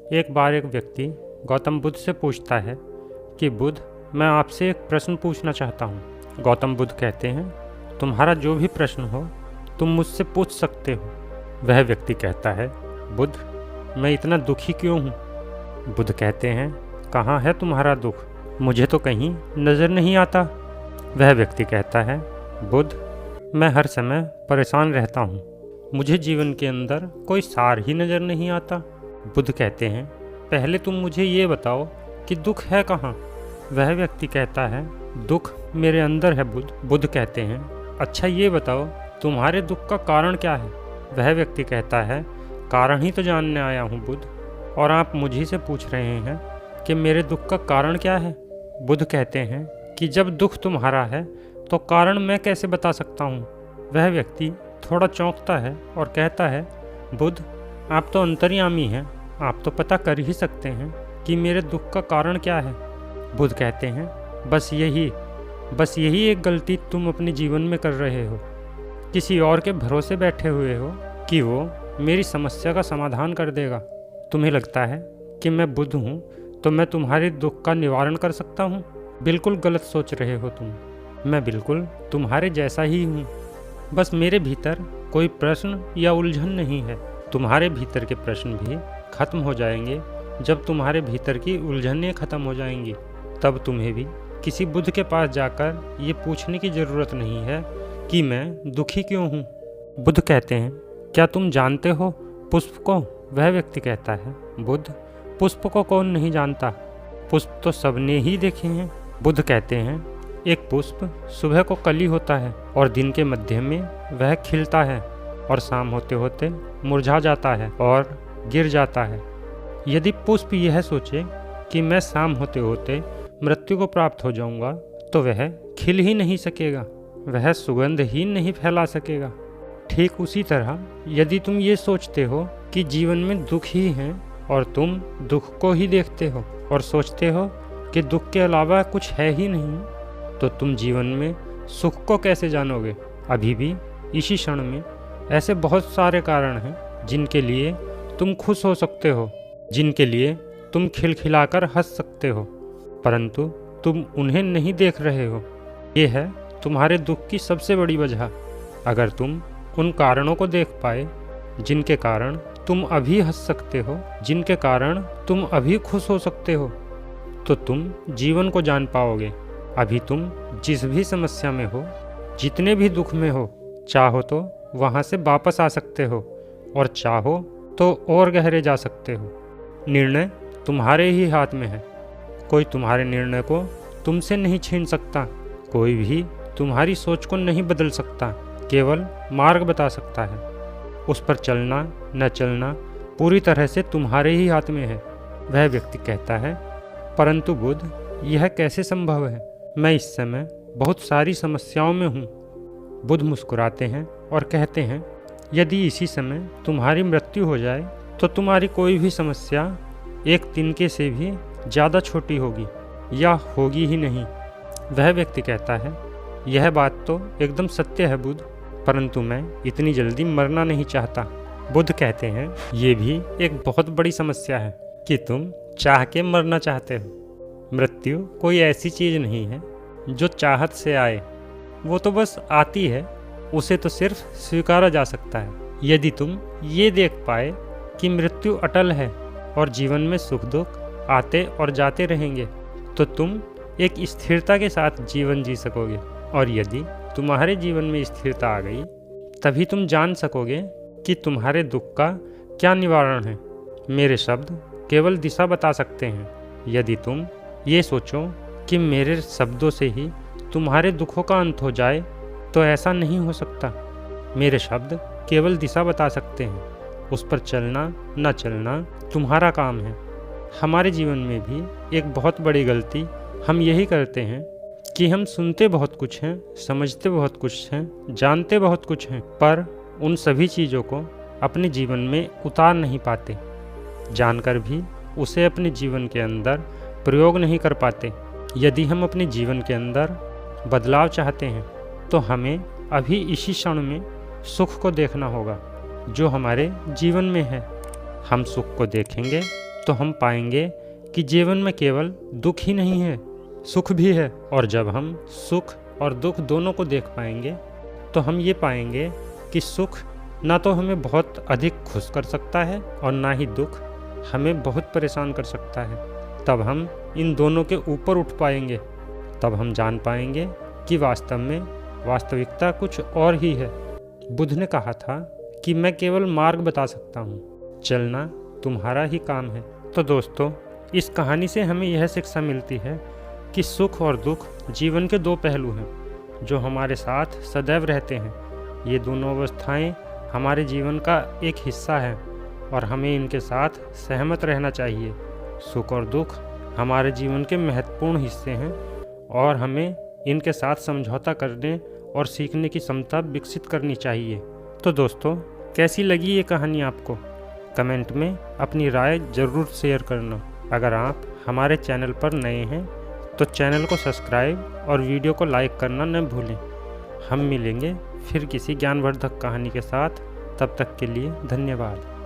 एक बार एक व्यक्ति गौतम बुद्ध से पूछता है कि बुद्ध, मैं आपसे एक प्रश्न पूछना चाहता हूँ। गौतम बुद्ध कहते हैं, तुम्हारा जो भी प्रश्न हो तुम मुझसे पूछ सकते हो। वह व्यक्ति कहता है, बुद्ध, मैं इतना दुखी क्यों हूँ? बुद्ध कहते हैं, कहाँ है तुम्हारा दुख? मुझे तो कहीं नज़र नहीं आता। वह व्यक्ति कहता है, बुद्ध, मैं हर समय परेशान रहता हूँ, मुझे जीवन के अंदर कोई सार ही नज़र नहीं आता। बुद्ध कहते हैं, पहले तुम मुझे ये बताओ कि दुख है कहाँ? वह व्यक्ति कहता है, दुख मेरे अंदर है बुद्ध। बुद्ध कहते हैं, अच्छा ये बताओ तुम्हारे दुख का कारण क्या है? वह व्यक्ति कहता है, कारण ही तो जानने आया हूँ बुद्ध, और आप मुझे से पूछ रहे हैं कि मेरे दुख का कारण क्या है? बुद्ध कहते हैं कि जब दुख तुम्हारा है तो कारण मैं कैसे बता सकता हूँ? वह व्यक्ति थोड़ा चौंकता है और कहता है, बुद्ध, आप तो अंतर्यामी हैं, आप तो पता कर ही सकते हैं कि मेरे दुख का कारण क्या है। बुद्ध कहते हैं, बस यही एक गलती तुम अपने जीवन में कर रहे हो। किसी और के भरोसे बैठे हुए हो कि वो मेरी समस्या का समाधान कर देगा। तुम्हें लगता है कि मैं बुद्ध हूँ तो मैं तुम्हारे दुख का निवारण कर सकता हूँ। बिल्कुल गलत सोच रहे हो तुम। मैं बिल्कुल तुम्हारे जैसा ही हूँ, बस मेरे भीतर कोई प्रश्न या उलझन नहीं है। तुम्हारे भीतर के प्रश्न भी खत्म हो जाएंगे जब तुम्हारे भीतर की उलझनें खत्म हो जाएंगी। तब तुम्हें भी किसी बुद्ध के पास जाकर ये पूछने की ज़रूरत नहीं है कि मैं दुखी क्यों हूँ। बुद्ध कहते हैं, क्या तुम जानते हो पुष्प को? वह व्यक्ति कहता है, बुद्ध, पुष्प को कौन नहीं जानता? पुष्प तो सबने ही देखे हैं। बुद्ध कहते हैं, एक पुष्प सुबह को कली होता है और दिन के मध्य में वह खिलता है और शाम होते होते मुरझा जाता है और गिर जाता है। यदि पुष्प यह सोचे कि मैं शाम होते होते मृत्यु को प्राप्त हो जाऊंगा तो वह खिल ही नहीं सकेगा, वह सुगंध ही नहीं फैला सकेगा। ठीक उसी तरह यदि तुम ये सोचते हो कि जीवन में दुख ही है और तुम दुख को ही देखते हो और सोचते हो कि दुख के अलावा कुछ है ही नहीं, तो तुम जीवन में सुख को कैसे जानोगे? अभी भी इसी क्षण में ऐसे बहुत सारे कारण हैं जिनके लिए तुम खुश हो सकते हो, जिनके लिए तुम खिलखिलाकर हंस सकते हो, परंतु तुम उन्हें नहीं देख रहे हो। ये है तुम्हारे दुख की सबसे बड़ी वजह। अगर तुम उन कारणों को देख पाए जिनके कारण तुम अभी हंस सकते हो, जिनके कारण तुम अभी खुश हो सकते हो, तो तुम जीवन को जान पाओगे। अभी तुम जिस भी समस्या में हो, जितने भी दुख में हो, चाहो तो वहाँ से वापस आ सकते हो और चाहो तो और गहरे जा सकते हो। निर्णय तुम्हारे ही हाथ में है। कोई तुम्हारे निर्णय को तुमसे नहीं छीन सकता, कोई भी तुम्हारी सोच को नहीं बदल सकता, केवल मार्ग बता सकता है। उस पर चलना न चलना पूरी तरह से तुम्हारे ही हाथ में है। वह व्यक्ति कहता है, परंतु बुद्ध, यह कैसे संभव है? मैं इस समय बहुत सारी समस्याओं में हूँ। बुद्ध मुस्कुराते हैं और कहते हैं, यदि इसी समय तुम्हारी मृत्यु हो जाए तो तुम्हारी कोई भी समस्या एक तिनके से भी ज़्यादा छोटी होगी या होगी ही नहीं। वह व्यक्ति कहता है, यह बात तो एकदम सत्य है बुद्ध, परंतु मैं इतनी जल्दी मरना नहीं चाहता। बुद्ध कहते हैं, ये भी एक बहुत बड़ी समस्या है कि तुम चाह के मरना चाहते हो। मृत्यु कोई ऐसी चीज़ नहीं है जो चाहत से आए, वो तो बस आती है, उसे तो सिर्फ स्वीकारा जा सकता है। यदि तुम ये देख पाए कि मृत्यु अटल है और जीवन में सुख दुख आते और जाते रहेंगे, तो तुम एक स्थिरता के साथ जीवन जी सकोगे। और यदि तुम्हारे जीवन में स्थिरता आ गई, तभी तुम जान सकोगे कि तुम्हारे दुख का क्या निवारण है। मेरे शब्द केवल दिशा बता सकते हैं। यदि तुम ये सोचो कि मेरे शब्दों से ही तुम्हारे दुखों का अंत हो जाए, तो ऐसा नहीं हो सकता। मेरे शब्द केवल दिशा बता सकते हैं, उस पर चलना न चलना तुम्हारा काम है। हमारे जीवन में भी एक बहुत बड़ी गलती हम यही करते हैं कि हम सुनते बहुत कुछ हैं, समझते बहुत कुछ हैं, जानते बहुत कुछ हैं, पर उन सभी चीज़ों को अपने जीवन में उतार नहीं पाते। जानकर भी उसे अपने जीवन के अंदर प्रयोग नहीं कर पाते। यदि हम अपने जीवन के अंदर बदलाव चाहते हैं तो हमें अभी इसी क्षण में सुख को देखना होगा जो हमारे जीवन में है। हम सुख को देखेंगे तो हम पाएंगे कि जीवन में केवल दुख ही नहीं है, सुख भी है। और जब हम सुख और दुख दोनों को देख पाएंगे तो हम ये पाएंगे कि सुख ना तो हमें बहुत अधिक खुश कर सकता है और ना ही दुख हमें बहुत परेशान कर सकता है। तब हम इन दोनों के ऊपर उठ पाएंगे। तब हम जान पाएंगे कि वास्तव में वास्तविकता कुछ और ही है। बुद्ध ने कहा था कि मैं केवल मार्ग बता सकता हूँ, चलना तुम्हारा ही काम है। तो दोस्तों, इस कहानी से हमें यह शिक्षा मिलती है कि सुख और दुख जीवन के दो पहलू हैं जो हमारे साथ सदैव रहते हैं। ये दोनों अवस्थाएं हमारे जीवन का एक हिस्सा है और हमें इनके साथ सहमत रहना चाहिए। सुख और दुख हमारे जीवन के महत्वपूर्ण हिस्से हैं और हमें इनके साथ समझौता करने और सीखने की क्षमता विकसित करनी चाहिए। तो दोस्तों, कैसी लगी ये कहानी आपको? कमेंट में अपनी राय ज़रूर शेयर करना। अगर आप हमारे चैनल पर नए हैं तो चैनल को सब्सक्राइब और वीडियो को लाइक करना न भूलें। हम मिलेंगे फिर किसी ज्ञानवर्धक कहानी के साथ। तब तक के लिए धन्यवाद।